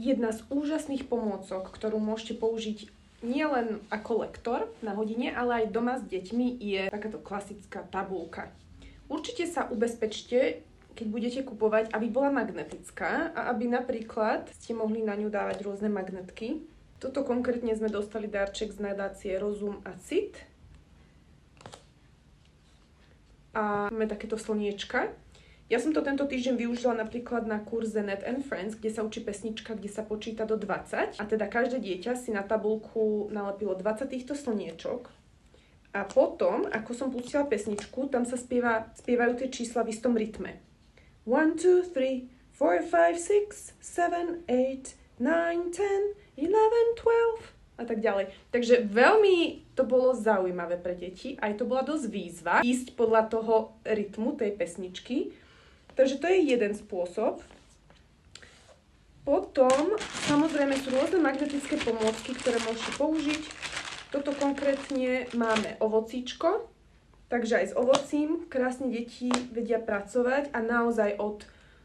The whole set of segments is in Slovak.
Jedna z úžasných pomôcok, ktorú môžete použiť nielen ako lektor na hodine, ale aj doma s deťmi, je takáto klasická tabuľka. Určite sa ubezpečte, keď budete kupovať, aby bola magnetická a aby napríklad ste mohli na ňu dávať rôzne magnetky. Toto konkrétne sme dostali darček z nadácie Rozum a Cit. A máme takéto slniečka. Ja som to tento týždeň využila napríklad na kurze Net and Friends, kde sa učí pesnička, kde sa počíta do 20. A teda každé dieťa si na tabuľku nalepilo 20 týchto slniečok. A potom, ako som pustila pesničku, tam sa spievajú tie čísla v istom rytme. 1, 2, 3, 4, 5, 6, 7, 8, 9, 10, 11, 12 a tak ďalej. Takže veľmi to bolo zaujímavé pre deti. Aj to bola dosť výzva ísť podľa toho rytmu tej pesničky. Takže to je jeden spôsob. Potom, samozrejme, sú rôzne magnetické pomôcky, ktoré môžete použiť. Toto konkrétne máme ovocíčko. Takže aj s ovocím krásne deti vedia pracovať a naozaj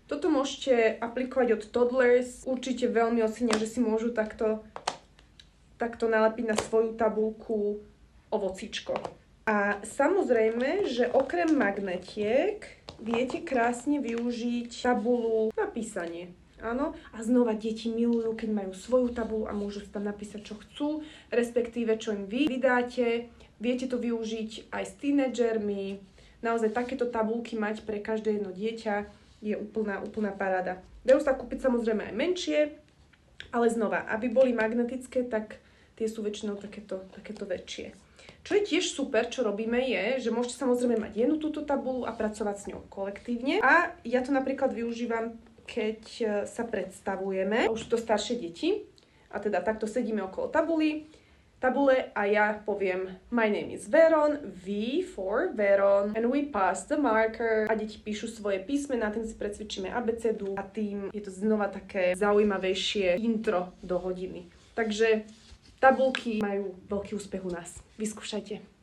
toto môžete aplikovať od toddlers. Určite veľmi ocenia, že si môžu takto nalepiť na svoju tabuľku ovocíčko. A samozrejme, že okrem magnetiek viete krásne využiť tabuľu na písanie. Áno, a znova deti milujú, keď majú svoju tabuľu a môžu si tam napísať, čo chcú, respektíve čo im vy vydáte. Viete to využiť aj s tínedžermi. Naozaj takéto tabuľky mať pre každé jedno dieťa je úplná paráda. Dajú sa kúpiť samozrejme aj menšie, ale znova, aby boli magnetické, tak tie sú väčšinou takéto väčšie. Čo je tiež super, čo robíme, je, že môžete samozrejme mať jednu túto tabuľu a pracovať s ňou kolektívne. A ja to napríklad využívam, keď sa predstavujeme, už sú to staršie deti, a teda takto sedíme okolo tabule a ja poviem My name is Veron, V for Veron, and we pass the marker. A deti píšu svoje písmená, tým si precvičíme abecedu a tým je to znova také zaujímavejšie intro do hodiny. Takže tabuľky majú veľký úspech u nás. Vyskúšajte.